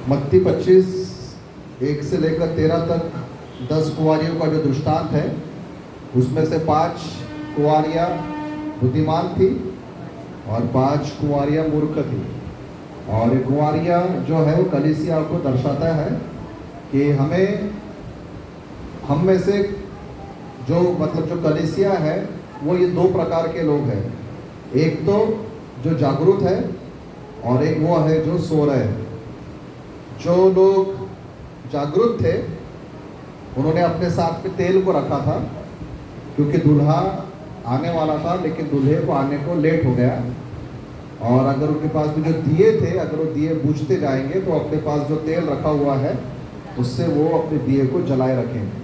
मत्ती 25 1 से लेकर 13 तक 10 कुंवारियों का जो दृष्टांत है, उसमें से 5 कुंवारियाँ बुद्धिमान थी और 5 कुंवारियाँ मूर्ख थी। और ये कुंवारियाँ जो है वो कलीसिया को दर्शाता है कि हम में से जो कलीसिया है वो ये 2 प्रकार के लोग हैं। एक तो जो जागरूक है और एक वो है जो सो रहे हैं। जो लोग जागरूक थे उन्होंने अपने साथ में तेल को रखा था, क्योंकि दूल्हा आने वाला था, लेकिन दूल्हे को आने को लेट हो गया। और अगर उनके पास भी जो दिए थे, अगर वो दिए बुझते जाएंगे तो अपने पास जो तेल रखा हुआ है उससे वो अपने दिए को जलाए रखेंगे।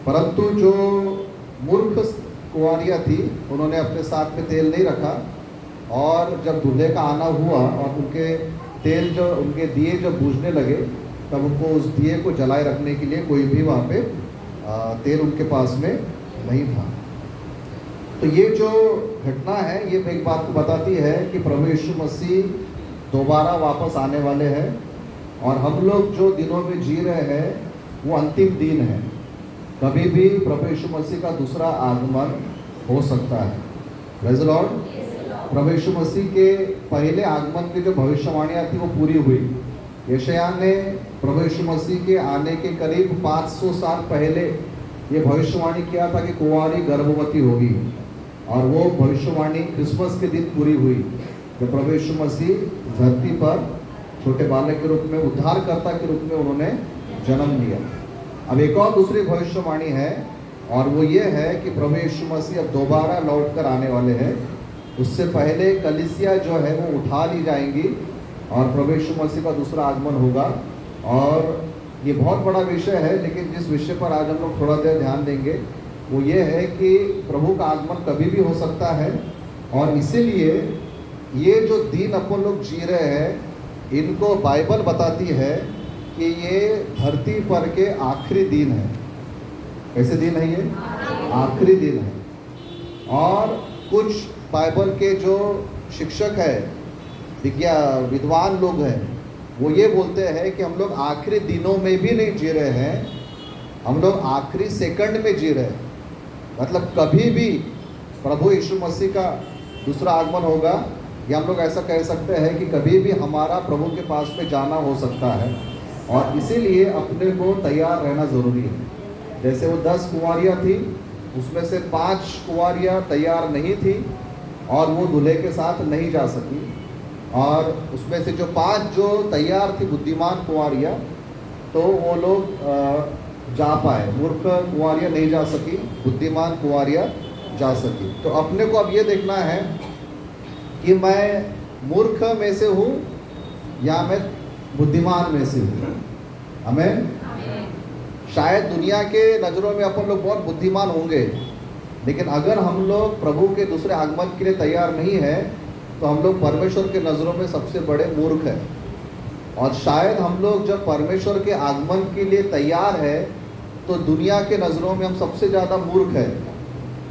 परंतु जो मूर्ख कुंवारियाँ थी उन्होंने अपने साथ में तेल नहीं रखा, और जब दूल्हे का आना हुआ और उनके दिए जब बुझने लगे, तब उनको उस दिए को जलाए रखने के लिए कोई भी वहाँ पे तेल उनके पास में नहीं था। तो ये जो घटना है ये एक बात को बताती है कि प्रभु यीशु मसीह दोबारा वापस आने वाले हैं, और हम लोग जो दिनों में जी रहे हैं वो अंतिम दिन है। कभी भी प्रभु यीशु मसीह का दूसरा आगमन हो सकता है। Praise the Lord. प्रभु यीशु मसीह के पहले आगमन की जो भविष्यवाणियाँ थी वो पूरी हुई। यशायाह ने प्रभु यीशु मसीह के आने के करीब 500 साल पहले ये भविष्यवाणी किया था कि कुंवारी गर्भवती होगी, और वो भविष्यवाणी क्रिसमस के दिन पूरी हुई, जब प्रभु यीशु मसीह धरती पर छोटे बालक के रूप में, उद्धारकर्ता के रूप में उन्होंने जन्म लिया। अब एक और दूसरी भविष्यवाणी है, और वो ये है कि प्रभु यीशु मसीह अब दोबारा लौट कर आने वाले हैं। उससे पहले कलीसिया जो है वो उठा ली जाएंगी और प्रभु यीशु मसीह का दूसरा आगमन होगा। और ये बहुत बड़ा विषय है, लेकिन जिस विषय पर आज हम लोग थोड़ा देर ध्यान देंगे वो ये है कि प्रभु का आगमन कभी भी हो सकता है। और इसीलिए ये जो दिन अपन लोग जी रहे हैं, इनको बाइबल बताती है कि ये धरती पर के आखिरी दिन है। कैसे दिन है ये? आखिरी दिन है। और कुछ बाइबल के जो शिक्षक है, विद्वान लोग हैं, वो ये बोलते हैं कि हम लोग आखिरी दिनों में भी नहीं जी रहे हैं, हम लोग आखिरी सेकंड में जी रहे हैं। मतलब कभी भी प्रभु यीशु मसीह का दूसरा आगमन होगा, या हम लोग ऐसा कह सकते हैं कि कभी भी हमारा प्रभु के पास में जाना हो सकता है। और इसीलिए अपने को तैयार रहना ज़रूरी है। जैसे वो 10 कुंवारियाँ थी, उसमें से 5 कुंवारियाँ तैयार नहीं थी और वो दूल्हे के साथ नहीं जा सकी, और उसमें से जो 5 जो तैयार थी बुद्धिमान कुंवारियाँ, तो वो लोग जा पाए। मूर्ख कुंवारियाँ नहीं जा सकी, बुद्धिमान कुंवारियाँ जा सकी। तो अपने को अब ये देखना है कि मैं मूर्ख में से हूँ या मैं बुद्धिमान में से हूँ। आमीन। शायद दुनिया के नज़रों में अपन लोग बहुत बुद्धिमान होंगे, लेकिन अगर हम लोग प्रभु के दूसरे आगमन के लिए तैयार नहीं है तो हम लोग परमेश्वर के नज़रों में सबसे बड़े मूर्ख हैं। और शायद हम लोग जब परमेश्वर के आगमन के लिए तैयार है तो दुनिया के नज़रों में हम सबसे ज़्यादा मूर्ख हैं,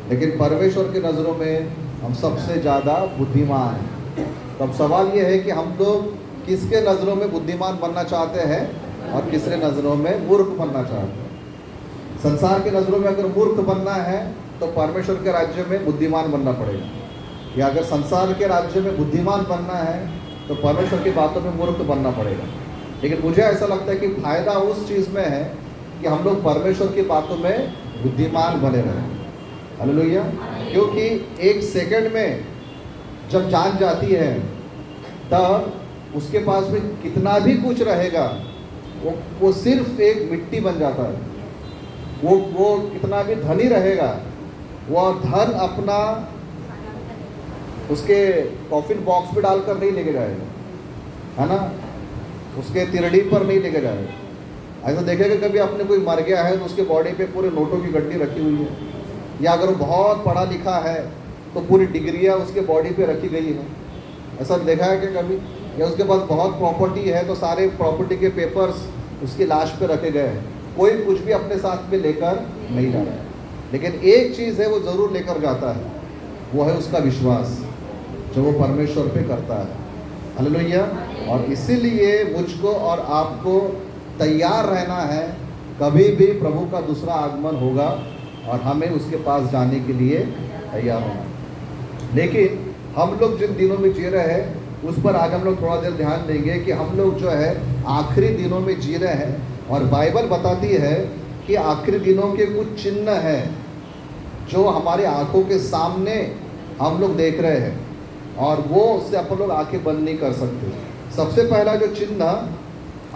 लेकिन परमेश्वर के नज़रों में हम सबसे ज़्यादा बुद्धिमान हैं। तो अब सवाल ये है कि हम लोग किसके नज़रों में बुद्धिमान बनना चाहते हैं और किसके नज़रों में मूर्ख बनना चाहते हैं। संसार के नज़रों में अगर मूर्ख बनना है तो परमेश्वर के राज्य में बुद्धिमान बनना पड़ेगा, या अगर संसार के राज्य में बुद्धिमान बनना है तो परमेश्वर की बातों में मूर्ख बनना पड़ेगा। लेकिन मुझे ऐसा लगता है कि फ़ायदा उस चीज़ में है कि हम लोग परमेश्वर की बातों में बुद्धिमान बने रहें। हालेलुया। क्योंकि एक सेकंड में जब जान जाती है तब उसके पास में कितना भी कुछ रहेगा वो सिर्फ एक मिट्टी बन जाता है। वो कितना भी धनी रहेगा, वो धन अपना उसके कॉफिन बॉक्स पे डालकर नहीं लेके जाएगा, है ना, उसके तिरड़ी पर नहीं लेके जाएगा। ऐसा देखेगा कभी आपने कोई मर गया है तो उसके बॉडी पे पूरे नोटों की गड्डी रखी हुई है, या अगर वो बहुत पढ़ा लिखा है तो पूरी डिग्रियाँ उसके बॉडी पे रखी गई है। ऐसा देखा है कि कभी? या उसके पास बहुत प्रॉपर्टी है तो सारे प्रॉपर्टी के पेपर्स उसकी लाश पे रखे गए हैं। कोई कुछ भी अपने साथ में लेकर नहीं जा रहा है, लेकिन एक चीज़ है वो ज़रूर लेकर जाता है, वो है उसका विश्वास जो वो परमेश्वर पे करता है। हालेलुया। और इसीलिए मुझको और आपको तैयार रहना है, कभी भी प्रभु का दूसरा आगमन होगा और हमें उसके पास जाने के लिए तैयार होना है। लेकिन हम लोग जिन दिनों में जी रहे हैं उस पर आज हम लोग थोड़ा देर ध्यान देंगे कि हम लोग जो है आखिरी दिनों में जी रहे हैं, और बाइबल बताती है कि आखिरी दिनों के कुछ चिन्ह हैं जो हमारे आंखों के सामने हम लोग देख रहे हैं, और वो उससे अपन लोग आंखें बंद नहीं कर सकते। सबसे पहला जो चिन्ह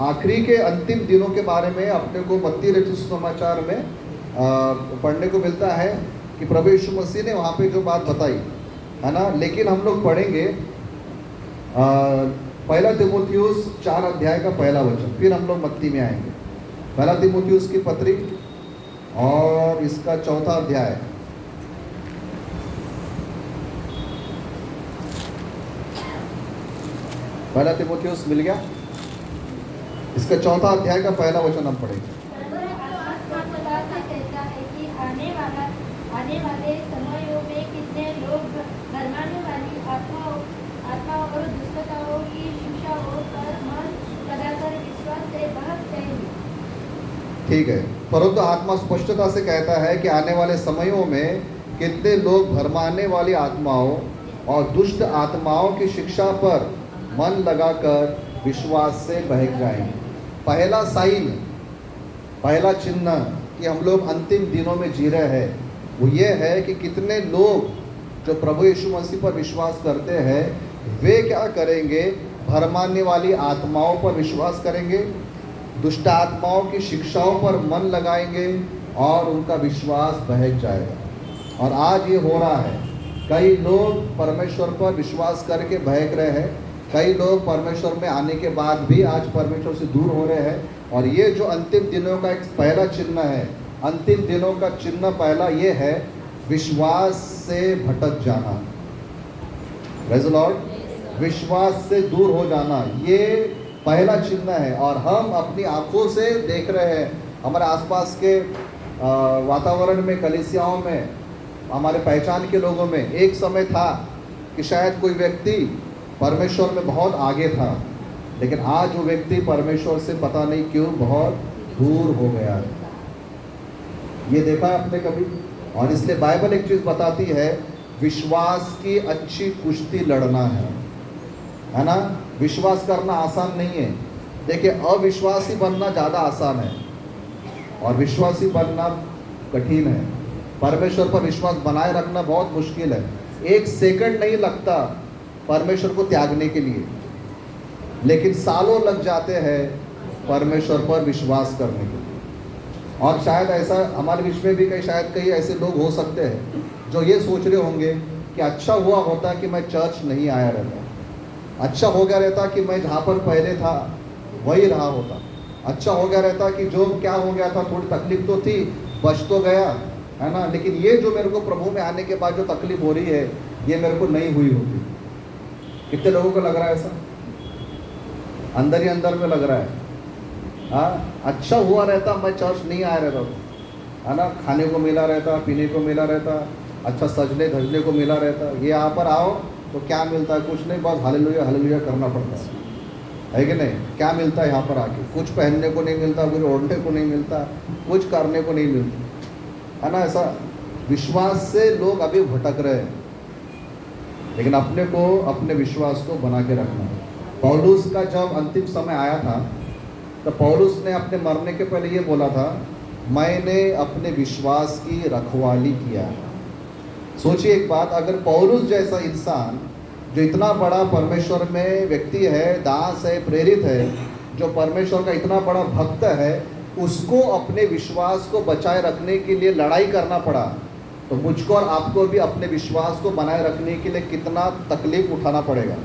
आखिरी के अंतिम दिनों के बारे में अपने को मत्ती रचित सुसमाचार में पढ़ने को मिलता है कि प्रभु यीशु मसीह ने वहाँ पे जो बात बताई है ना। लेकिन हम लोग पढ़ेंगे पहला तीमुथियुस 4 अध्याय का पहला वचन, फिर हम लोग मत्ती में आएंगे। पहला तीमुथियुस की पत्री और इसका 4था अध्याय, पहला तीमुथियुस मिल गया, इसका 4था अध्याय का पहला वचन हम पढ़ेंगे। आने वाले समयों में कितने लोग भरमाने वाली आत्माओं और दुष्टताओं की शिक्षाओं पर मन लगाकर विश्वास से बहक जाएंगे। ठीक है, परंतु आत्मा स्पष्टता से कहता है कि आने वाले समयों में कितने लोग भरमाने वाली आत्माओं और दुष्ट आत्माओं की शिक्षा पर मन लगाकर विश्वास से बहक जाएंगे। पहला साइन, पहला चिन्ह कि हम लोग अंतिम दिनों में जी रहे हैं वो ये है कि कितने लोग जो प्रभु यीशु मसीह पर विश्वास करते हैं वे क्या करेंगे, भरमाने वाली आत्माओं पर विश्वास करेंगे, दुष्ट आत्माओं की शिक्षाओं पर मन लगाएंगे और उनका विश्वास बहक जाएगा। और आज ये हो रहा है, कई लोग परमेश्वर पर विश्वास करके बहक रहे हैं, कई लोग परमेश्वर में आने के बाद भी आज परमेश्वर से दूर हो रहे हैं। और ये जो अंतिम दिनों का एक पहला चिन्ह है, अंतिम दिनों का चिन्ह पहला ये है विश्वास से भटक जाना। प्रेज़ द लॉर्ड, विश्वास से दूर हो जाना ये पहला चिन्ह है। और हम अपनी आंखों से देख रहे हैं, हमारे आसपास के वातावरण में, कलीसियाओं में, हमारे पहचान के लोगों में एक समय था कि शायद कोई व्यक्ति परमेश्वर में बहुत आगे था, लेकिन आज वो व्यक्ति परमेश्वर से पता नहीं क्यों बहुत दूर हो गया है। ये देखा है आपने कभी? और इसलिए बाइबल एक चीज़ बताती है, विश्वास की अच्छी कुश्ती लड़ना है ना। विश्वास करना आसान नहीं है। देखिए, अविश्वासी बनना ज़्यादा आसान है और विश्वासी बनना कठिन है। परमेश्वर पर विश्वास बनाए रखना बहुत मुश्किल है। एक सेकंड नहीं लगता परमेश्वर को त्यागने के लिए, लेकिन सालों लग जाते हैं परमेश्वर पर विश्वास करने के लिए। और शायद ऐसा हमारे बीच में भी कई ऐसे लोग हो सकते हैं जो ये सोच रहे होंगे कि अच्छा हुआ होता कि मैं चर्च नहीं आया रहता, अच्छा हो गया रहता कि मैं जहाँ पर पहले था वही रहा होता, अच्छा हो गया रहता कि जो क्या हो गया था, थोड़ी तकलीफ तो थी, बच तो गया है ना, लेकिन ये जो मेरे को प्रभु में आने के बाद जो तकलीफ हो रही है ये मेरे को नहीं हुई होती। कितने लोगों को लग रहा है ऐसा? अंदर ही अंदर में लग रहा है। हाँ, अच्छा हुआ रहता मैं चर्च नहीं आया रहता है ना, खाने को मिला रहता, पीने को मिला रहता, अच्छा सजने धजने को मिला रहता। ये यहाँ पर आओ तो क्या मिलता है? कुछ नहीं, बस हालेलुया हालेलुया करना पड़ता है कि नहीं? क्या मिलता है यहाँ पर आके? कुछ पहनने को नहीं मिलता, कुछ ओढ़ने को नहीं मिलता, कुछ करने को नहीं मिलता, है ना। ऐसा विश्वास से लोग अभी भटक रहे हैं, लेकिन अपने को, अपने विश्वास को बना के रखना है। पौलुस का जब अंतिम समय आया था तो पौलुस ने अपने मरने के पहले ये बोला था, मैंने अपने विश्वास की रखवाली किया। सोचिए एक बात, अगर पौलुस जैसा इंसान जो इतना बड़ा परमेश्वर में व्यक्ति है, दास है, प्रेरित है, जो परमेश्वर का इतना बड़ा भक्त है, उसको अपने विश्वास को बचाए रखने के लिए लड़ाई करना पड़ा, तो मुझको और आपको भी अपने विश्वास को बनाए रखने के लिए कितना तकलीफ उठाना पड़ेगा।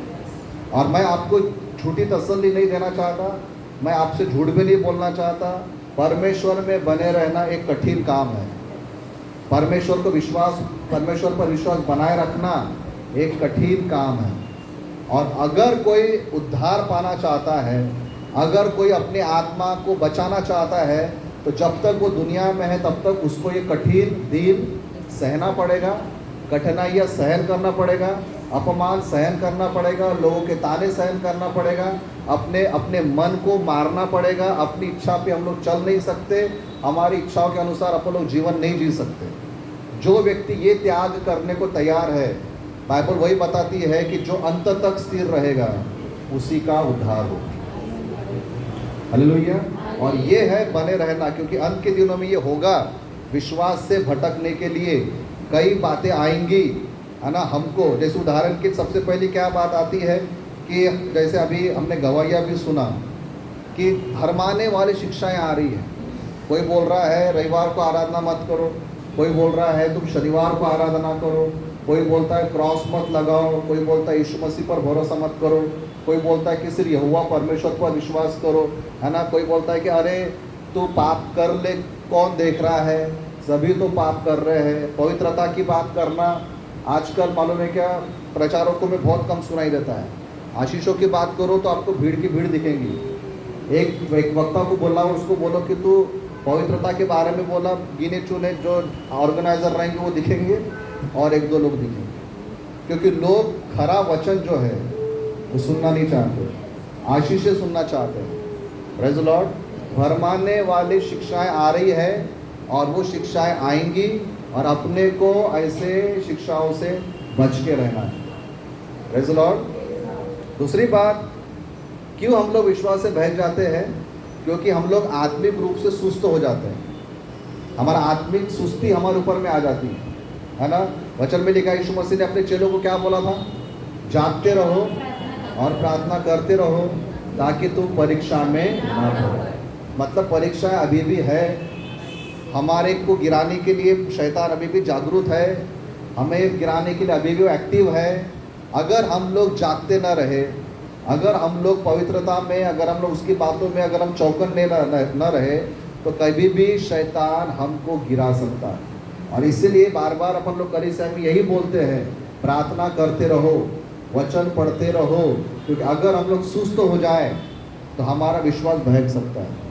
और मैं आपको झूठी तसल्ली नहीं देना चाहता, मैं आपसे झूठ भी नहीं बोलना चाहता। परमेश्वर में बने रहना एक कठिन काम है। परमेश्वर पर विश्वास बनाए रखना एक कठिन काम है। और अगर कोई उद्धार पाना चाहता है, अगर कोई अपने आत्मा को बचाना चाहता है, तो जब तक वो दुनिया में है तब तक उसको ये कठिन दिन सहना पड़ेगा, कठिनाइयाँ सहन करना पड़ेगा, अपमान सहन करना पड़ेगा, लोगों के ताने सहन करना पड़ेगा, अपने अपने मन को मारना पड़ेगा। अपनी इच्छा पे हम लोग चल नहीं सकते, हमारी इच्छाओं के अनुसार अपन लोग जीवन नहीं जी सकते। जो व्यक्ति ये त्याग करने को तैयार है, बाइबल वही बताती है कि जो अंत तक स्थिर रहेगा उसी का उद्धार होगा। हालेलुया। और ये है बने रहना, क्योंकि अंत के दिनों में ये होगा। विश्वास से भटकने के लिए कई बातें आएंगी, है ना। हमको जैसे उदाहरण की सबसे पहली क्या बात आती है कि जैसे अभी हमने गवाहियाँ भी सुना कि धर्माने वाली शिक्षाएं आ रही है। कोई बोल रहा है रविवार को आराधना मत करो, कोई बोल रहा है तुम शनिवार को आराधना करो, कोई बोलता है क्रॉस मत लगाओ, कोई बोलता है यीशु मसीह पर भरोसा मत करो, कोई बोलता है कि सिर्फ यहोवा परमेश्वर पर विश्वास करो, है ना। कोई बोलता है कि अरे तू पाप कर ले, कौन देख रहा है, सभी तो पाप कर रहे हैं। पवित्रता की बात करना आजकल मालूम है क्या, प्रचारकों में बहुत कम सुनाई देता है। आशीषों की बात करो तो आपको भीड़ की भीड़ दिखेंगी। एक वक्ता को बोला, उसको बोलो कि तू पवित्रता के बारे में बोला, गिने चुने जो ऑर्गेनाइजर रहेंगे वो दिखेंगे और एक दो लोग दिखेंगे, क्योंकि लोग खरा वचन जो है वो सुनना नहीं चाहते, आशीषें सुनना चाहते हैं। Praise the Lord. भरमाने वाली शिक्षाएं आ रही है और वो शिक्षाएं आएंगी और अपने को ऐसे शिक्षाओं से बच के रहना है। Praise the Lord. दूसरी बात, क्यों हम लोग विश्वास से बहक जाते हैं? क्योंकि हम लोग आत्मिक रूप से सुस्त हो जाते हैं। हमारा आत्मिक सुस्ती हमारे ऊपर में आ जाती है ना। वचन में लिखा, यीशु मसीह ने अपने चेलों को क्या बोला था? जागते रहो और प्रार्थना करते रहो ताकि तुम परीक्षा में ना पड़ो। मतलब परीक्षा अभी भी है, हमारे को गिराने के लिए शैतान अभी भी जागरूक है, हमें गिराने के लिए अभी भी एक्टिव है। अगर हम लोग जागते ना रहे, अगर हम लोग पवित्रता में, अगर हम लोग उसकी बातों में अगर हम चौकन्ने न रहे, तो कभी भी शैतान हमको गिरा सकता है। और इसीलिए बार बार अपन लोग कलीसिया में यही बोलते हैं, प्रार्थना करते रहो, वचन पढ़ते रहो, क्योंकि अगर हम लोग सुस्त हो जाए तो हमारा विश्वास बहक सकता है।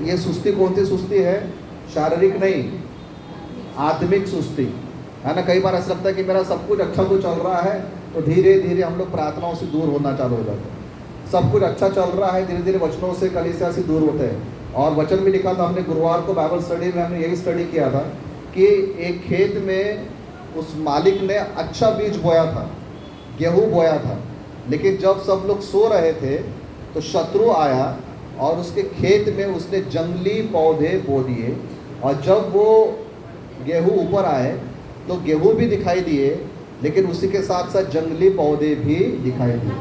ये सुस्ती कौन सी सुस्ती है? शारीरिक नहीं, आत्मिक सुस्ती, है ना। कई बार ऐसा लगता है कि मेरा सब कुछ अच्छा तो चल रहा है, तो धीरे धीरे हम लोग प्रार्थनाओं से दूर होना चालू हो जाते हैं। सब कुछ अच्छा चल रहा है, धीरे धीरे वचनों से, कलीसिया से दूर होते हैं। और वचन में लिखा था, हमने गुरुवार को बाइबल स्टडी में हमने यही स्टडी किया था कि एक खेत में उस मालिक ने अच्छा बीज बोया था, गेहूँ बोया था, लेकिन जब सब लोग सो रहे थे तो शत्रु आया और उसके खेत में उसने जंगली पौधे बो दिए। और जब वो गेहूँ ऊपर आए तो गेहूँ भी दिखाई दिए, लेकिन उसी के साथ साथ जंगली पौधे भी दिखाई दिए।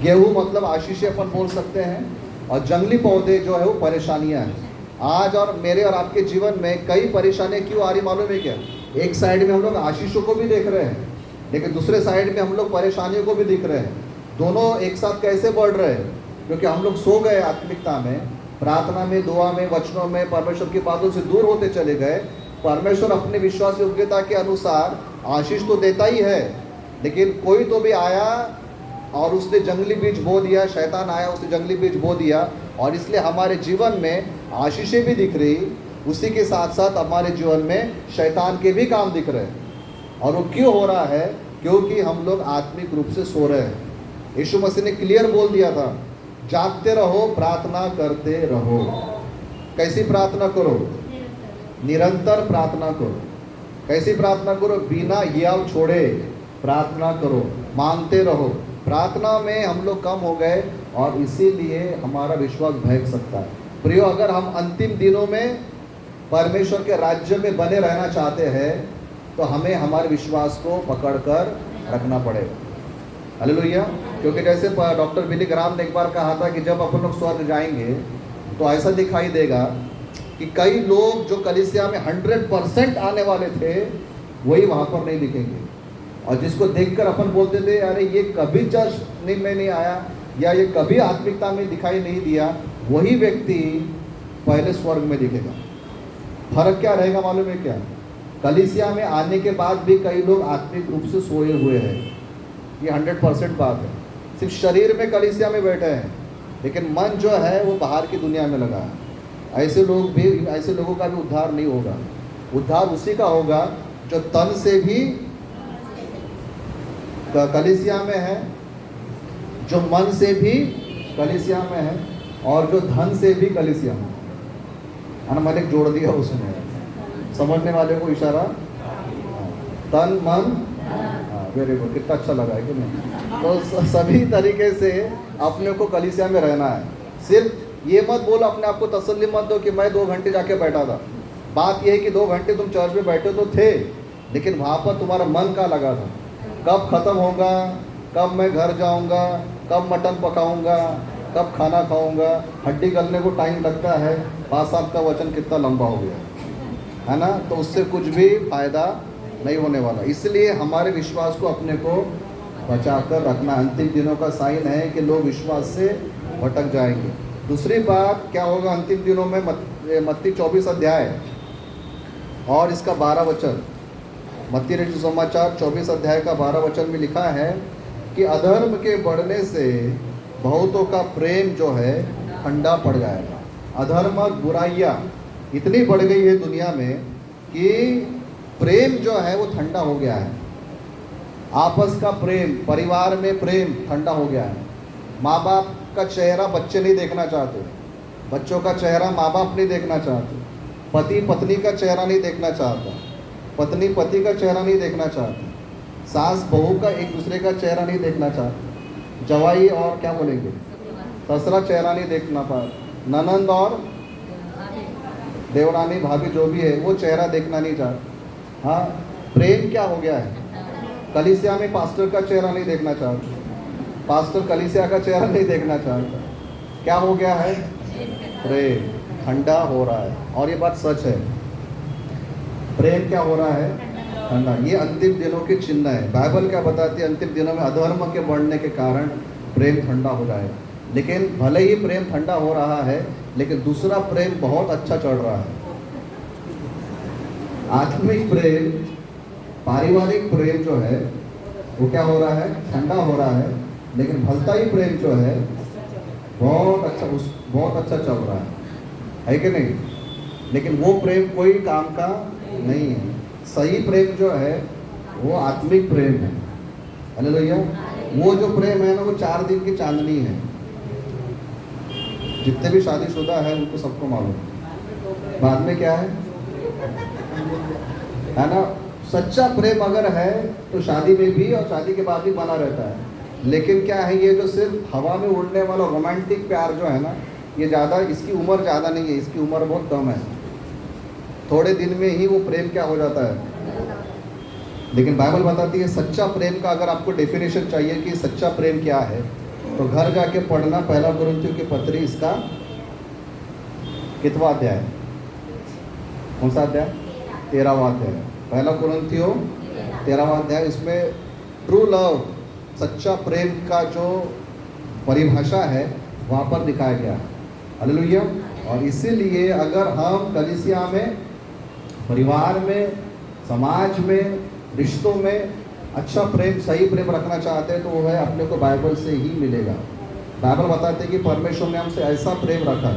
गेहूँ मतलब आशीष अपन बोल सकते हैं, और जंगली पौधे जो है वो परेशानियां हैं। आज और मेरे और आपके जीवन में कई परेशानियां क्यों आ रही मालूम है क्या? एक साइड में हम लोग आशीषों को भी देख रहे हैं, लेकिन दूसरे साइड में हम लोग परेशानियों को भी दिख रहे हैं। दोनों एक साथ कैसे बढ़ रहे हैं? क्योंकि हम लोग सो गए आत्मिकता में, प्रार्थना में, दुआ में, वचनों में, परमेश्वर की बातों से दूर होते चले गए। परमेश्वर अपने विश्वास योग्यता के अनुसार आशीष तो देता ही है, लेकिन कोई तो भी आया और उसने जंगली बीज बो दिया, शैतान आया उसने जंगली बीज बो दिया, और इसलिए हमारे जीवन में आशीषें भी दिख रही, उसी के साथ साथ हमारे जीवन में शैतान के भी काम दिख रहे हैं। और वो क्यों हो रहा है? क्योंकि हम लोग आत्मिक रूप से सो रहे हैं। यीशु मसीह ने क्लियर बोल दिया था, जागते रहो, प्रार्थना करते रहो। कैसी प्रार्थना करो? निरंतर प्रार्थना करो। कैसी प्रार्थना करो? बिना हियाव छोड़े प्रार्थना करो, मांगते रहो। प्रार्थना में हम लोग कम हो गए और इसीलिए हमारा विश्वास बहक सकता है। प्रियो, अगर हम अंतिम दिनों में परमेश्वर के राज्य में बने रहना चाहते हैं तो हमें हमारे विश्वास को पकड़कर रखना पड़ेगा। हालेलुया। क्योंकि जैसे डॉक्टर बिली ग्राम ने एक बार कहा था कि जब अपन लोग स्वर्ग जाएंगे तो ऐसा दिखाई देगा कि कई लोग जो कलीसिया में 100% आने वाले थे वही वहाँ पर नहीं दिखेंगे, और जिसको देखकर अपन बोलते थे अरे ये कभी चर्च में नहीं आया या ये कभी आत्मिकता में दिखाई नहीं दिया, वही व्यक्ति पहले स्वर्ग में दिखेगा। फर्क क्या रहेगा मालूम है क्या? कलीसिया में आने के बाद भी कई लोग आत्मिक रूप से सोए हुए हैं, ये 100% बात है। सिर्फ शरीर में कलीसिया में बैठे हैं, लेकिन मन जो है वो बाहर की दुनिया में लगा है। ऐसे लोगों का भी उद्धार नहीं होगा। उद्धार उसी का होगा जो तन से भी कलीसिया में है, जो मन से भी कलीसिया में है और जो धन से भी कलीसिया में है ना। मैंने जोड़ दिया उसमें, समझने वाले को इशारा, तन मन, वेरी गुड, कितना अच्छा लगा है कि नहीं। तो सभी तरीके से अपने को कलीसिया में रहना है। सिर्फ ये मत बोलो, अपने आप को तसल्ली मत दो कि मैं 2 घंटे जाके बैठा था। बात यह है कि 2 घंटे तुम चर्च में बैठे तो थे, लेकिन वहाँ पर तुम्हारा मन का लगा था। कब ख़त्म होगा, कब मैं घर जाऊँगा, कब मटन पकाऊँगा, कब खाना खाऊँगा। हड्डी गलने को टाइम लगता है, पास आपका वचन कितना लंबा हो गया है ना। तो उससे कुछ भी फायदा नहीं होने वाला। इसलिए हमारे विश्वास को अपने को बचा कर रखना अंतिम दिनों का साइन है कि लोग विश्वास से भटक जाएंगे। दूसरी बात क्या होगा अंतिम दिनों में, मत्ती 24 अध्याय और इसका 12 वचन, मत्ती रचित सुसमाचार 24 अध्याय का 12 वचन में लिखा है कि अधर्म के बढ़ने से बहुतों का प्रेम जो है ठंडा पड़ जाएगा। अधर्म और बुराइयाँ इतनी बढ़ गई है दुनिया में कि प्रेम जो है वो ठंडा हो गया है। आपस का प्रेम, परिवार में प्रेम ठंडा हो गया है। माँ बाप का चेहरा बच्चे नहीं देखना चाहते, बच्चों का चेहरा माँ बाप नहीं देखना चाहते, पति पत्नी का चेहरा नहीं देखना चाहता, पत्नी पति का चेहरा नहीं देखना चाहती, सास बहू का एक दूसरे का चेहरा नहीं देखना चाहती, जवाई और क्या बोलेंगे ससुरा चेहरा नहीं देखना पा, ननंद और देवरानी भाभी जो भी है वो चेहरा देखना नहीं चाहती। हाँ, प्रेम क्या हो गया है, कलीसिया में पास्टर का चेहरा नहीं देखना चाहता, पास्टर कलीसिया का चेहरा नहीं देखना चाहता। क्या हो गया है, प्रेम ठंडा हो रहा है। और ये बात सच है, प्रेम क्या हो रहा है, ठंडा। ये अंतिम दिनों के चिन्ह है। बाइबल क्या बताती है, अंतिम दिनों में अधर्म के बढ़ने के कारण प्रेम ठंडा हो जाएगा। लेकिन भले ही प्रेम ठंडा हो रहा है, लेकिन दूसरा प्रेम बहुत अच्छा चढ़ रहा है। आत्मिक प्रेम, पारिवारिक प्रेम जो है वो क्या हो रहा है, ठंडा हो रहा है। लेकिन भलताई प्रेम जो है बहुत अच्छा चल रहा है कि नहीं। लेकिन वो प्रेम कोई काम का नहीं है। सही प्रेम जो है वो आत्मिक प्रेम है। हालेलुया। वो जो प्रेम है ना वो 4 दिन की चांदनी है। जितने भी शादीशुदा है उनको सबको मालूम, बाद में क्या है ना। सच्चा प्रेम अगर है तो शादी में भी और शादी के बाद भी बना रहता है। लेकिन क्या है, ये जो सिर्फ हवा में उड़ने वाला रोमांटिक प्यार जो है ना, ये ज़्यादा, इसकी उम्र ज़्यादा नहीं है, इसकी उम्र बहुत कम है। थोड़े दिन में ही वो प्रेम क्या हो जाता है। लेकिन बाइबल बताती है सच्चा प्रेम का, अगर आपको डेफिनेशन चाहिए कि सच्चा प्रेम क्या है, तो घर जाके पढ़ना 1 कुरिन्थियों की पत्री, इसका कितवा अध्याय, कौन सा अध्याय, 13वां अध्याय। 1 कुरिन्थियों 13वां अध्याय। इसमें ट्रू लव, सच्चा प्रेम का जो परिभाषा है वहाँ पर दिखाया गया है। हालेलुया। और इसीलिए अगर हम कलीसिया में, परिवार में, समाज में, रिश्तों में अच्छा प्रेम, सही प्रेम रखना चाहते हैं तो वो है अपने को बाइबल से ही मिलेगा। बाइबल बताते हैं कि परमेश्वर ने हमसे ऐसा प्रेम रखा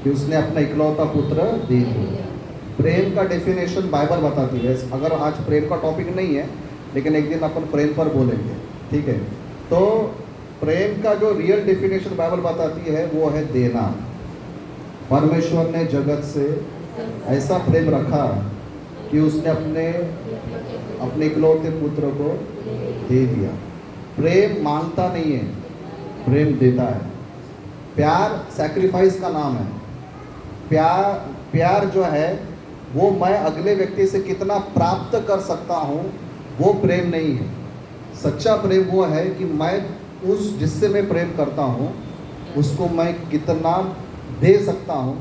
कि उसने अपना इकलौता पुत्र दे दिया। प्रेम का डेफिनेशन बाइबल बताती है। अगर आज प्रेम का टॉपिक नहीं है, लेकिन एक दिन अपन प्रेम पर बोलेंगे, ठीक है। तो प्रेम का जो रियल डेफिनेशन बाइबल बताती है वो है देना। परमेश्वर ने जगत से ऐसा प्रेम रखा कि उसने अपने इकलौते पुत्र को दे दिया। प्रेम मांगता नहीं है, प्रेम देता है। प्यार सैक्रिफाइस का नाम है। प्यार जो है वो मैं अगले व्यक्ति से कितना प्राप्त कर सकता हूँ, वो प्रेम नहीं है। सच्चा प्रेम वो है कि मैं उस जिससे मैं प्रेम करता हूँ उसको मैं कितना दे सकता हूँ,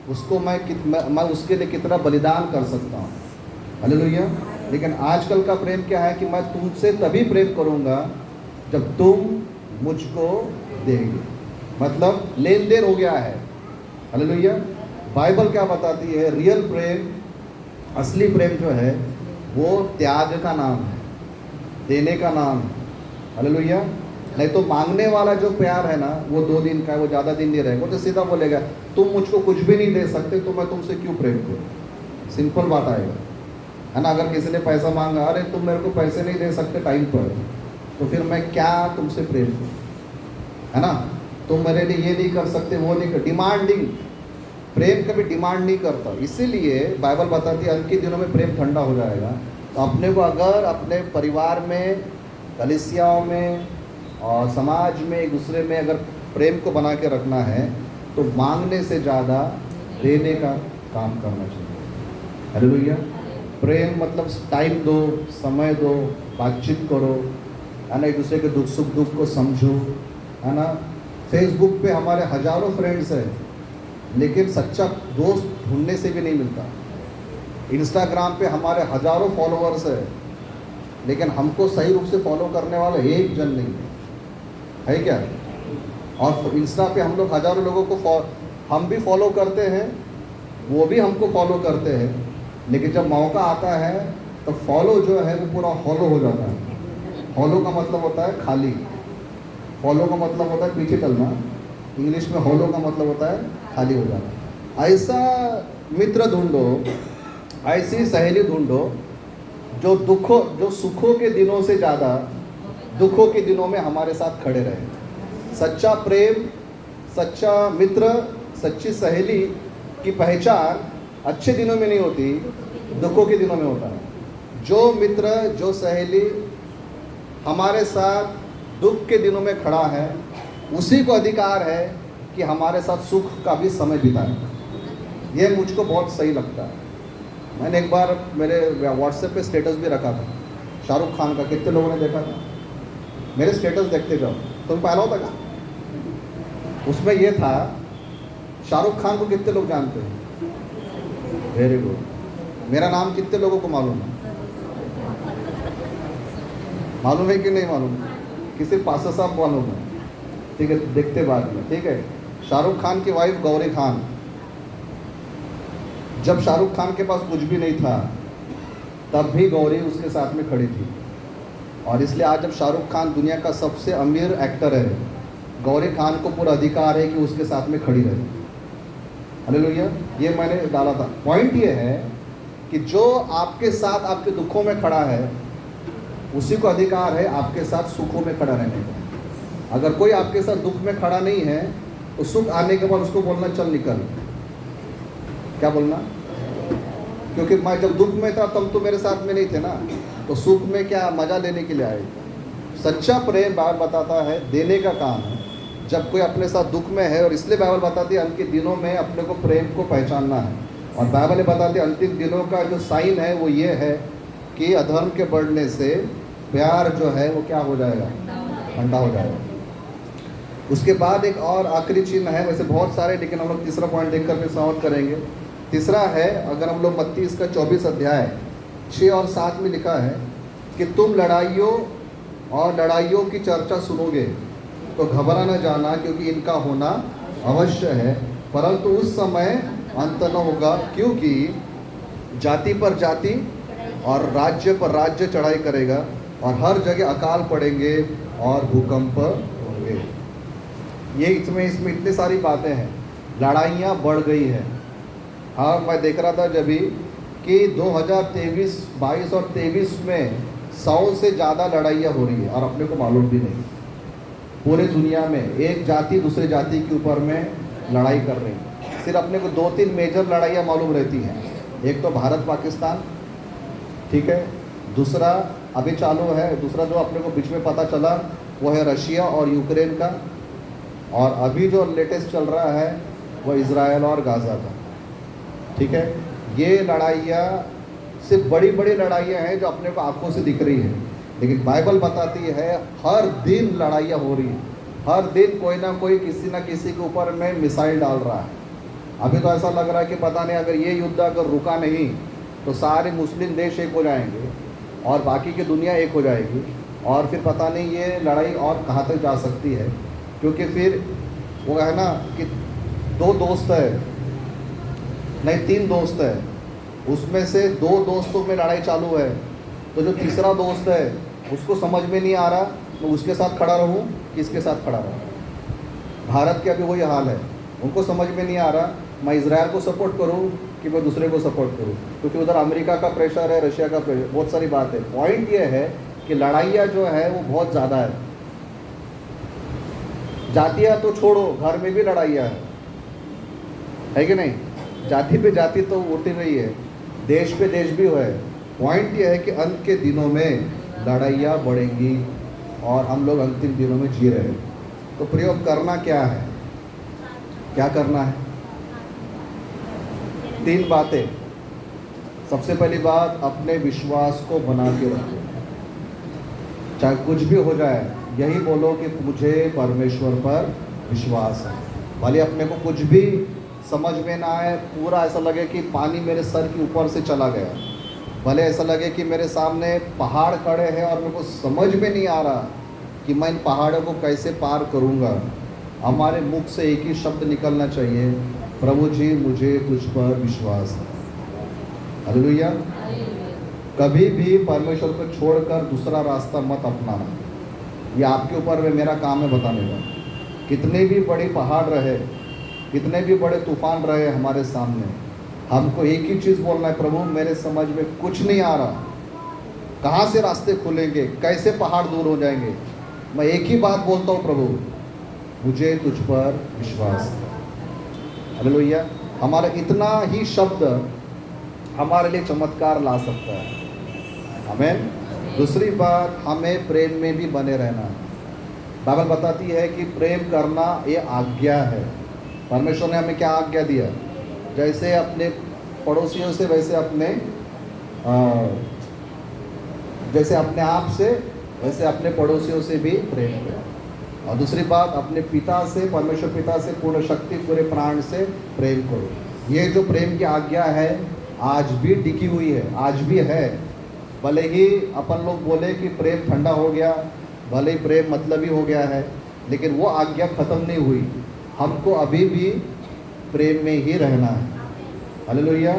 उसको मैं उसके लिए कितना बलिदान कर सकता हूँ। हालेलुया। लेकिन आजकल का प्रेम क्या है कि मैं तुमसे तभी प्रेम करूँगा जब तुम मुझको देंगे। मतलब लेन देन हो गया है। हालेलुया। बाइबल क्या बताती है, रियल प्रेम, असली प्रेम जो है वो त्याग का नाम है, देने का नाम है। हालेलुया। नहीं तो मांगने वाला जो प्यार है ना वो 2 दिन का है, वो ज़्यादा दिन नहीं रहेगा। वो तो सीधा बोलेगा तुम मुझको कुछ भी नहीं दे सकते तो मैं तुमसे क्यों प्रेम करूँ। सिंपल बात आएगा, है ना। अगर किसी ने पैसा मांगा, अरे तुम मेरे को पैसे नहीं दे सकते टाइम पर, तो फिर मैं क्या तुमसे प्रेम करूँ। है ना। तुम मेरे लिए ये नहीं कर सकते, वो नहीं कर, डिमांडिंग। प्रेम कभी डिमांड नहीं करता, इसीलिए बाइबल बताती है अंत के दिनों में प्रेम ठंडा हो जाएगा। तो अपने को अगर अपने परिवार में, कलीसियाओं में और समाज में एक दूसरे में अगर प्रेम को बना के रखना है तो मांगने से ज़्यादा देने का काम करना चाहिए। हालेलुया। प्रेम मतलब टाइम दो, समय दो, बातचीत करो, है ना, एक दूसरे के दुख सुख दुख को समझो, है ना। फेसबुक पे हमारे हजारों फ्रेंड्स हैं, लेकिन सच्चा दोस्त ढूंढने से भी नहीं मिलता। इंस्टाग्राम पे हमारे हजारों फॉलोअर्स हैं, लेकिन हमको सही रूप से फॉलो करने वाला एक जन नहीं है क्या। और इंस्टा पे हम लोग हजारों लोगों को हम भी फॉलो करते हैं, वो भी हमको फॉलो करते हैं, लेकिन जब मौका आता है तो फॉलो जो है वो पूरा हॉलो हो जाता है। हॉलो का मतलब होता है खाली, फॉलो का मतलब होता है पीछे चलना, इंग्लिश में हॉलो का मतलब होता है खाली हो जाना। ऐसा मित्र ढूंढो, ऐसी सहेली ढूंढो जो सुखों के दिनों से ज़्यादा दुखों के दिनों में हमारे साथ खड़े रहे। सच्चा प्रेम, सच्चा मित्र, सच्ची सहेली की पहचान अच्छे दिनों में नहीं होती, दुखों के दिनों में होता है। जो मित्र, जो सहेली हमारे साथ दुख के दिनों में खड़ा है, उसी को अधिकार है कि हमारे साथ सुख का भी समय बिताए। ये मुझको बहुत सही लगता है। मैंने एक बार मेरे व्हाट्सएप पे स्टेटस भी रखा था शाहरुख खान का, कितने लोगों ने देखा था? मेरे स्टेटस देखते जाओ, तुम पहला होता का उसमें ये था, शाहरुख खान को कितने लोग जानते हैं? Very good. मेरा नाम कितने लोगों को मालूम है? मालूम है कि नहीं मालूम? किसी पासा साहब मालूम है? ठीक है, देखते बाद में। ठीक है, शाहरुख खान की वाइफ गौरी खान, जब शाहरुख खान के पास कुछ भी नहीं था तब भी गौरी उसके साथ में खड़ी थी। और इसलिए आज जब शाहरुख खान दुनिया का सबसे अमीर एक्टर है, गौरी खान को पूरा अधिकार है कि उसके साथ में खड़ी रहे। हालेलुया। ये मैंने डाला था। पॉइंट ये है कि जो आपके साथ आपके दुखों में खड़ा है, उसी को अधिकार है आपके साथ सुखों में खड़ा रहने का। अगर कोई आपके साथ दुख में खड़ा नहीं है तो सुख आने के बाद उसको बोलना चल निकल। क्या बोलना? क्योंकि मैं जब दुख में था तब तो मेरे साथ में नहीं थे ना, तो सुख में क्या मज़ा लेने के लिए आए। सच्चा प्रेम बाइबल बताता है देने का काम है। जब कोई अपने साथ दुख में है, और इसलिए बाइबल बताती है अंत के दिनों में अपने को प्रेम को पहचानना है। और बाइबल बताती है अंतिम दिनों का जो साइन है वो ये है कि अधर्म के बढ़ने से प्यार जो है वो क्या हो जाएगा? ठंडा हो जाएगा। उसके बाद एक और आखिरी चिन्ह है, वैसे बहुत सारे, लेकिन हम लोग तीसरा पॉइंट देख कर फिर समाप्त करेंगे। तीसरा है, अगर हम लोग मत्ती इसका 24 अध्याय 6 और 7 में लिखा है कि तुम लड़ाइयों की चर्चा सुनोगे तो घबरा न जाना, क्योंकि इनका होना अवश्य है, परंतु उस समय अंत न होगा, क्योंकि जाति पर जाति और राज्य पर राज्य चढ़ाई करेगा, और हर जगह अकाल पड़ेंगे और भूकंप होंगे। ये इसमें इतनी सारी बातें हैं। लड़ाइयाँ बढ़ गई हैं। हाँ, मैं देख रहा था जब भी कि 2023, 22 और 23 में 100 से ज़्यादा लड़ाइयाँ हो रही है, और अपने को मालूम भी नहीं। पूरे दुनिया में एक जाति दूसरे जाति के ऊपर में लड़ाई कर रही है। सिर्फ अपने को 2-3 मेजर लड़ाइयाँ मालूम रहती हैं। एक तो भारत पाकिस्तान, ठीक है, दूसरा अभी चालू है, दूसरा जो अपने को बीच में पता चला वो है रशिया और यूक्रेन का, और अभी जो लेटेस्ट चल रहा है वो इज़राइल और गाज़ा का। ठीक है, ये लड़ाइयाँ सिर्फ बड़ी बड़ी लड़ाइयाँ हैं जो अपने को आंखों से दिख रही है, लेकिन बाइबल बताती है हर दिन लड़ाइयाँ हो रही है। हर दिन कोई ना कोई किसी ना किसी के ऊपर में मिसाइल डाल रहा है। अभी तो ऐसा लग रहा है कि पता नहीं अगर ये युद्ध अगर रुका नहीं तो सारे मुस्लिम देश एक हो जाएंगे और बाकी की दुनिया एक हो जाएगी, और फिर पता नहीं ये लड़ाई और कहाँ तक जा सकती है। क्योंकि फिर वो है ना कि 2 दोस्त है, नहीं 3 दोस्त है, उसमें से 2 दोस्तों में लड़ाई चालू है, तो जो तीसरा दोस्त है उसको समझ में नहीं आ रहा मैं उसके साथ खड़ा रहूं किसके साथ खड़ा रहूं। भारत के अभी वही हाल है, उनको समझ में नहीं आ रहा मैं इजराइल को सपोर्ट करूं कि मैं दूसरे को सपोर्ट करूं, क्योंकि उधर अमेरिका का प्रेशर है, रशिया का प्रेशर, बहुत सारी बात है। पॉइंट ये है कि लड़ाइयाँ जो है वो बहुत ज़्यादा है। जातियाँ तो छोड़ो, घर में भी लड़ाइयाँ है कि नहीं? जाति पे जाति तो उठी रही है, देश पे देश भी है। पॉइंट ये है कि अंत के दिनों में लड़ाइयाँ बढ़ेंगी और हम लोग अंतिम दिनों में जी रहे हैं। तो प्रयोग करना क्या है? क्या करना है? 3 बातें। सबसे पहली बात, अपने विश्वास को बना के रखो, चाहे कुछ भी हो जाए। यही बोलो कि मुझे परमेश्वर पर विश्वास है। भले अपने को कुछ भी समझ में ना आए, पूरा ऐसा लगे कि पानी मेरे सर के ऊपर से चला गया, भले ऐसा लगे कि मेरे सामने पहाड़ खड़े हैं और मेरे को समझ में नहीं आ रहा कि मैं इन पहाड़ों को कैसे पार करूँगा, हमारे मुख से एक ही शब्द निकलना चाहिए, प्रभु जी मुझे तुझ पर विश्वास है। हालेलुया। कभी भी परमेश्वर को छोड़कर दूसरा रास्ता मत अपनाना। ये आपके ऊपर में मेरा काम है बताने का। कितने भी बड़ी पहाड़ रहे, कितने भी बड़े तूफान रहे हमारे सामने, हमको एक ही चीज़ बोलना है, प्रभु मेरे समझ में कुछ नहीं आ रहा, कहाँ से रास्ते खुलेंगे, कैसे पहाड़ दूर हो जाएंगे। मैं एक ही बात बोलता हूँ, प्रभु मुझे तुझ पर विश्वास है। हालेलुया। हमारा इतना ही शब्द हमारे लिए चमत्कार ला सकता है। आमीन। दूसरी बात, हमें प्रेम में भी बने रहना है। बाइबल बताती है कि प्रेम करना ये आज्ञा है। परमेश्वर ने हमें क्या आज्ञा दिया? जैसे अपने पड़ोसियों से वैसे जैसे अपने आप से वैसे अपने पड़ोसियों से भी प्रेम करो। और दूसरी बात, अपने पिता से, परमेश्वर पिता से पूर्ण शक्ति पूरे प्राण से प्रेम करो। ये जो प्रेम की आज्ञा है आज भी टिकी हुई है, आज भी है। भले ही अपन लोग बोले कि प्रेम ठंडा हो गया, भले ही प्रेम मतलबी हो गया है, लेकिन वो आज्ञा ख़त्म नहीं हुई। हमको अभी भी प्रेम में ही रहना है। हालेलुया।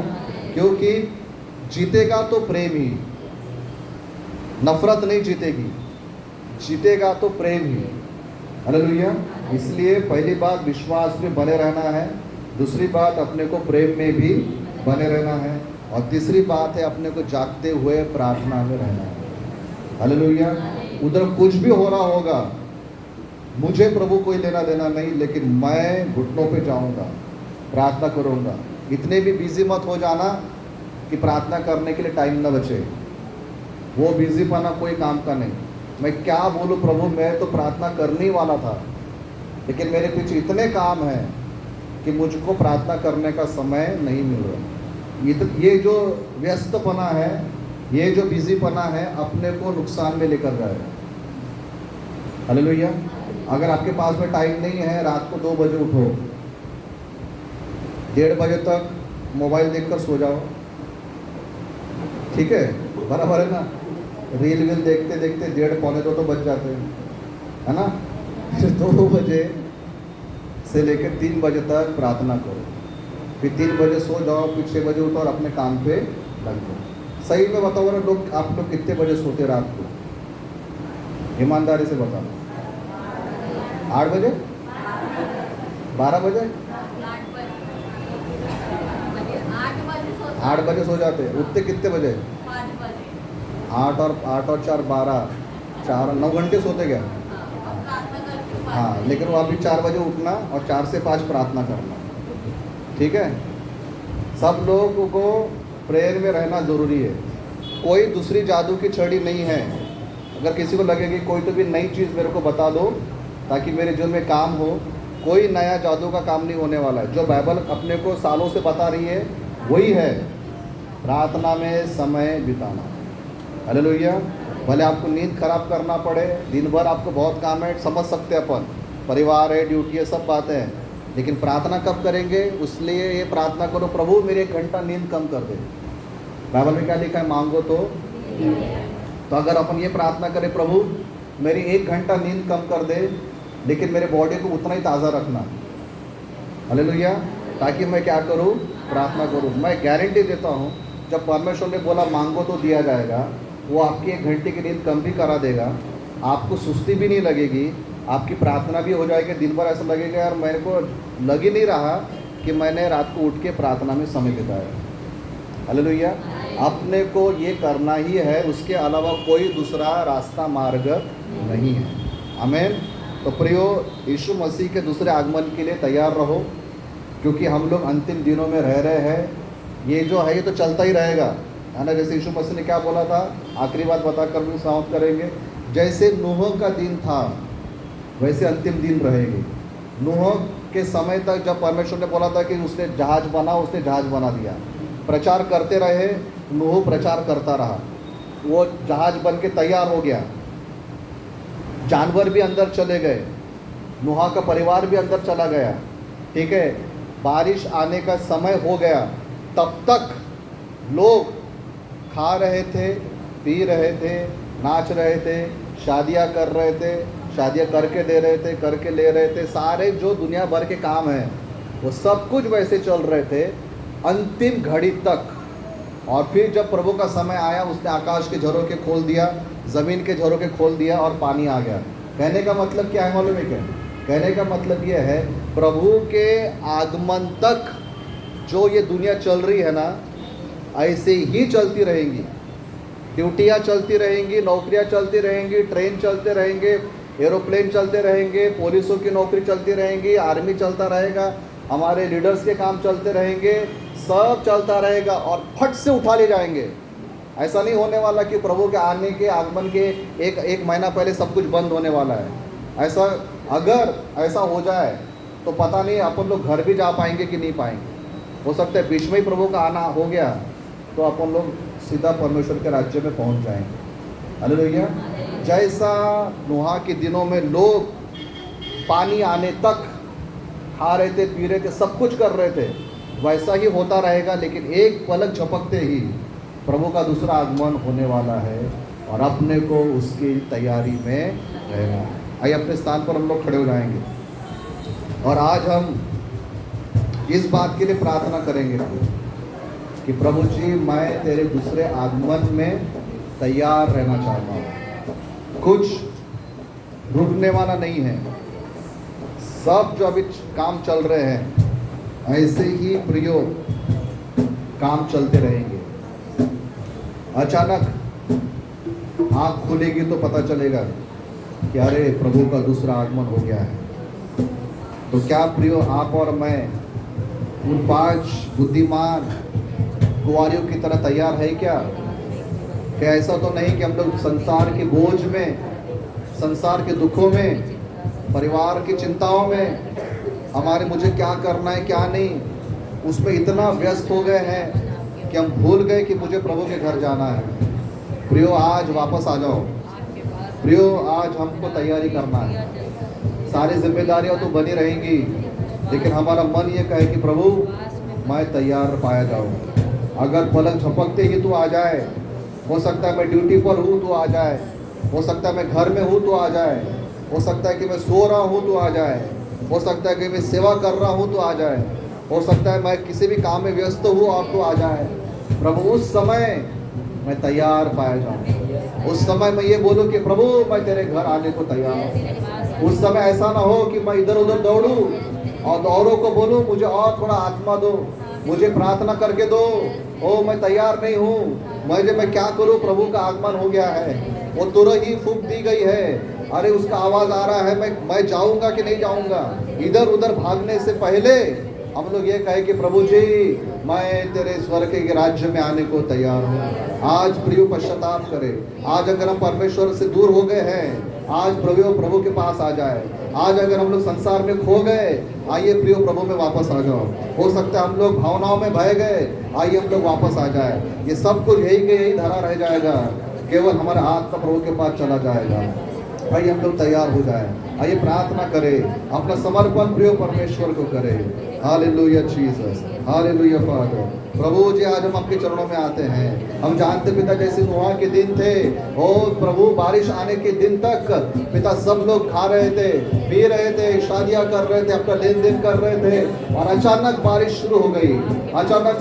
क्योंकि जीतेगा तो प्रेम ही, नफरत नहीं जीतेगी, जीतेगा तो प्रेम ही। हालेलुया। इसलिए पहली बात विश्वास में बने रहना है, दूसरी बात अपने को प्रेम में भी बने रहना है, और तीसरी बात है अपने को जागते हुए प्रार्थना में रहना है। हालेलुया। उधर कुछ भी हो रहा होगा, मुझे प्रभु कोई लेना देना नहीं, लेकिन मैं घुटनों पे जाऊंगा, प्रार्थना करूंगा। इतने भी बिजी मत हो जाना कि प्रार्थना करने के लिए टाइम न बचे। वो बिजी पाना कोई काम का नहीं। मैं क्या बोलूँ प्रभु, मैं तो प्रार्थना करने ही वाला था, लेकिन मेरे पीछे इतने काम हैं कि मुझको प्रार्थना करने का समय नहीं मिल रहा। ये जो व्यस्तपना है, ये जो बिजीपना है, अपने को नुकसान में लेकर जाएगा। हालेलुया। अगर आपके पास में टाइम नहीं है, रात को 2 बजे उठो, 1:30 बजे तक मोबाइल देखकर सो जाओ, ठीक है, बराबर है ना? रील वील देखते देखते 1:30 पौने 2 तो बज जाते हैं, है ना? फिर 2 बजे से लेकर 3 बजे तक प्रार्थना करो, फिर 3 बजे सो जाओ, फिर 6 बजे उठो और अपने काम पे लग जाओ। सही में बताओ ना लोग, आप लोग कितने बजे सोते रात को? ईमानदारी से बताओ। 8 बजे, 12 बजे, 8 बजे सो जाते। उठते कितने बजे? 8 और 4 12, 9 घंटे सोते क्या? हाँ, लेकिन वो अभी 4 बजे उठना और 4 से 5 प्रार्थना करना, ठीक है? सब लोगों को प्रेयर में रहना ज़रूरी है। कोई दूसरी जादू की छड़ी नहीं है। अगर किसी को लगेगी कोई तो भी नई चीज़ मेरे को बता दो ताकि मेरे जीवन में काम हो, कोई नया जादू का काम नहीं होने वाला है। जो बाइबल अपने को सालों से बता रही है वही है, प्रार्थना में समय बिताना। हालेलुया। भले आपको नींद खराब करना पड़े, दिन भर आपको बहुत काम है, समझ सकते हैं अपन, परिवार है, ड्यूटी है, सब बातें हैं, लेकिन प्रार्थना कब करेंगे? उसलिए ये प्रार्थना करो, प्रभु मेरे 1 घंटा नींद कम कर दे। बाइबल में क्या लिखा है? मांगो तो अगर अपन ये प्रार्थना करें, प्रभु मेरी 1 घंटा नींद कम कर दे, लेकिन मेरे बॉडी को उतना ही ताज़ा रखना। हालेलुया। ताकि मैं क्या करूँ? प्रार्थना करूँ। मैं गारंटी देता हूँ, जब परमेश्वर ने बोला मांगो तो दिया जाएगा, वो आपकी 1 घंटे की नींद कम भी करा देगा, आपको सुस्ती भी नहीं लगेगी, आपकी प्रार्थना भी हो जाएगी। दिन भर ऐसा लगेगा यार मेरे को लग ही नहीं रहा कि मैंने रात को उठ के प्रार्थना में समय बिताया। हालेलुया। अपने को ये करना ही है, उसके अलावा कोई दूसरा रास्ता मार्ग नहीं है। आमीन। तो प्रियो, यीशु मसीह के दूसरे आगमन के लिए तैयार रहो, क्योंकि हम लोग अंतिम दिनों में रह रहे हैं। ये जो है ये तो चलता ही रहेगा, है ना। जैसे यीशु मसीह ने क्या बोला था, आखिरी बात बताकर भी समाप्त करेंगे। जैसे नूह का दिन था वैसे अंतिम दिन रहेंगे। नूह के समय तक जब परमेश्वर ने बोला था कि उसने जहाज बना दिया, प्रचार करते रहे, नूह प्रचार करता रहा, वो जहाज बन के तैयार हो गया, जानवर भी अंदर चले गए, नूह का परिवार भी अंदर चला गया, ठीक है। बारिश आने का समय हो गया, तब तक लोग खा रहे थे, पी रहे थे, नाच रहे थे, शादियां कर रहे थे, शादियां करके दे रहे थे, करके ले रहे थे, सारे जो दुनिया भर के काम हैं वो सब कुछ वैसे चल रहे थे अंतिम घड़ी तक। और फिर जब प्रभु का समय आया, उसने आकाश के झरोखे खोल दिया, ज़मीन के झरोखे खोल दिया और पानी आ गया। कहने का मतलब क्या है मालूम है क्या? कहने का मतलब यह है, प्रभु के आगमन तक जो ये दुनिया चल रही है ना, ऐसे ही चलती रहेंगी। ड्यूटियाँ चलती रहेंगी, नौकरियाँ चलती रहेंगी, ट्रेन चलते रहेंगे, एरोप्लेन चलते रहेंगे, पुलिसों की नौकरी चलती रहेंगी, आर्मी चलता रहेगा, हमारे लीडर्स के काम चलते रहेंगे, सब चलता रहेगा और फट से उठा ले जाएंगे। ऐसा नहीं होने वाला कि प्रभु के आने के आगमन के एक महीना पहले सब कुछ बंद होने वाला है। ऐसा अगर ऐसा हो जाए तो पता नहीं अपन लोग घर भी जा पाएंगे कि नहीं पाएंगे। हो सकता है बीच में ही प्रभु का आना हो गया तो अपन लोग सीधा परमेश्वर के राज्य में पहुंच जाएंगे। हालेलुया। जैसा नूह के दिनों में लोग पानी आने तक खा रहे थे, पी रहे थे, सब कुछ कर रहे थे, वैसा ही होता रहेगा। लेकिन एक पलक झपकते ही प्रभु का दूसरा आगमन होने वाला है और अपने को उसकी तैयारी में रहना। आइए अपने स्थान पर हम लोग खड़े हो जाएंगे और आज हम इस बात के लिए प्रार्थना करेंगे कि प्रभु जी, मैं तेरे दूसरे आगमन में तैयार रहना चाहता हूँ। कुछ रुकने वाला नहीं है, सब जो अभी काम चल रहे हैं ऐसे ही प्रियो काम चलते रहेंगे। अचानक आँख खुलेगी तो पता चलेगा कि अरे प्रभु का दूसरा आगमन हो गया है। तो क्या प्रियो, आप और मैं उन 5 बुद्धिमान कुंवारियों की तरह तैयार है क्या? क्या ऐसा तो नहीं कि हम लोग संसार के बोझ में, संसार के दुखों में, परिवार की चिंताओं में, मुझे क्या करना है क्या नहीं, उसमें इतना व्यस्त हो गए हैं कि हम भूल गए कि मुझे प्रभु के घर जाना है। प्रियो, आज वापस आ जाओ। प्रियो, आज हमको तैयारी करना है। सारी जिम्मेदारियां तो बनी रहेंगी, लेकिन हमारा मन ये कहे कि प्रभु मैं तैयार पाया जाऊँ। अगर पलक झपकते ही तू आ जाए, हो सकता है मैं ड्यूटी पर हूँ तो आ जाए, हो सकता है मैं घर में हूँ तो आ जाए, हो सकता है कि मैं सो रहा हूँ तो आ जाए, हो सकता है कि मैं सेवा कर रहा हूँ तो आ जाए, हो सकता है मैं किसी भी काम में व्यस्त हूँ और तो आ जाए। प्रभु, उस समय मैं तैयार पाया जाऊँ। उस समय मैं ये बोलूँ कि प्रभु मैं तेरे घर आने को तैयार हूँ। उस समय ऐसा ना हो कि मैं इधर उधर दौड़ूँ और औरों को बोलूँ मुझे और थोड़ा आत्मा दो, मुझे प्रार्थना करके दो। ओ मैं तैयार नहीं हूँ, मैं क्या करूँ, प्रभु का आगमन हो गया है, वो तुरंत ही फूंक दी गई है, अरे उसका आवाज़ आ रहा है, मैं जाऊँगा कि नहीं जाऊँगा। इधर उधर भागने से पहले हम लोग ये कहे कि प्रभु जी मैं तेरे स्वर्ग के राज्य में आने को तैयार हूँ। आज प्रियो पश्चाताप करे। आज अगर हम परमेश्वर से दूर हो गए हैं, आज प्रभु के पास आ जाए। आज अगर हम लोग संसार में खो गए, आइए प्रियो प्रभु में वापस आ जाओ। हो सकता है हम लोग भावनाओं में बह गए, आइए हम लोग वापस आ जाए। ये सब कुछ यही के यही धरा रह जाएगा, केवल हमारा आत्मा प्रभु के पास चला जाएगा। भाई हम लोग तैयार हो जाए। आइए प्रार्थना करें, अपना समर्पण प्रिय परमेश्वर को करें। Hallelujah Jesus, hallelujah father. प्रभु जी आज हम आपके चरणों में आते हैं। हम जानते पिता जैसे नूह के दिन थे, और प्रभु बारिश आने के दिन तक पिता सब लोग खा रहे थे, पी रहे थे, शादियां कर रहे थे, अपना लेन देन कर रहे थे, और अचानक बारिश शुरू हो गई। अचानक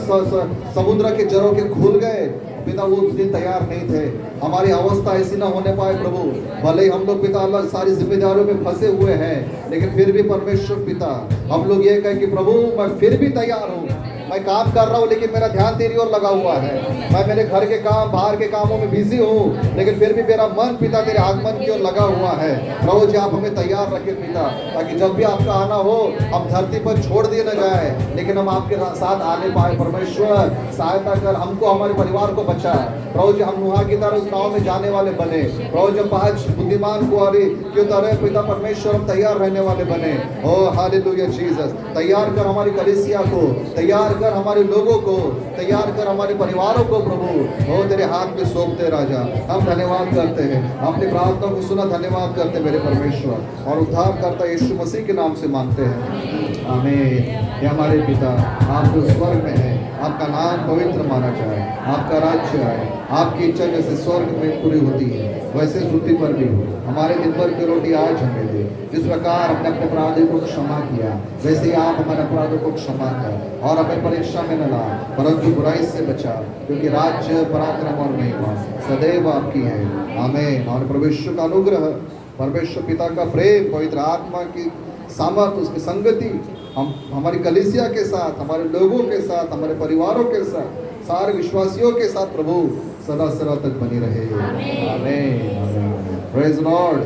समुद्र के झरोखे खुल गए। पिता वो उस दिन तैयार नहीं थे। हमारी अवस्था ऐसी ना होने पाए प्रभु। भले ही हम लोग पिता अल्लाह सारी जिम्मेदारियों में फंसे हुए हैं, लेकिन फिर भी परमेश्वर पिता हम लोग ये कहें कि प्रभु मैं फिर भी तैयार हूँ। मैं काम कर रहा हूँ लेकिन मेरा ध्यान तेरी ओर लगा हुआ है। मैं मेरे घर के काम, बाहर के कामों में बिजी हूँ, लेकिन फिर भी मेरा मन पिता तेरे आगमन की ओर लगा हुआ है। प्रभु जी आप हमें तैयार रखें पिता, ताकि जब भी आपका आना हो हम धरती पर छोड़ दिए न जाए, लेकिन हम आपके साथ आने पाए। परमेश्वर सहायता कर, हमको हमारे परिवार को बचा। प्रभु जी हम नुहा की तरह उस नाव में जाने वाले बने। प्रभु जी 5 बुद्धिमान कुंवारी की तरह पिता परमेश्वर हम तैयार रहने वाले बने। ओ हालेलुया जीसस, तैयार कर हमारी कलीसिया को, तैयार कर हमारे लोगों को, तैयार कर हमारे परिवारों को। प्रभु ओ तेरे हाथ में सौंपते राजा, हम धन्यवाद करते हैं, अपनी प्रार्थना को सुना, धन्यवाद करते मेरे परमेश्वर, और उद्धार करता यीशु मसीह के नाम से मांगते हैं, आमीन। हे हमारे पिता आप जो स्वर्ग में हैं, आपका नाम पवित्र माना जाए, आपका राज्य आए, आपकी इच्छा जैसे स्वर्ग में पूरी होती है वैसे पृथ्वी पर भी हो। हमारे दिन भर की रोटी आज हमें दे। जिस प्रकार हमने अपने अपराधों को क्षमा किया, वैसे ही आप हमारे अपराधों को क्षमा कर, और हमें परीक्षा में न ला, परंतु बुराई से बचा, क्योंकि राज्य, पराक्रम और महिमा सदैव आपकी है, आमीन। और परमेश्वर का अनुग्रह, परमेश्वर पिता का प्रेम, पवित्र आत्मा की सामर्थ, उसकी संगति हम हमारी कलीसिया के साथ, हमारे लोगों के साथ, हमारे परिवारों के साथ, सारे विश्वासियों के साथ प्रभु सदा सदा तक बनी रहे। आमीन। Praise Lord.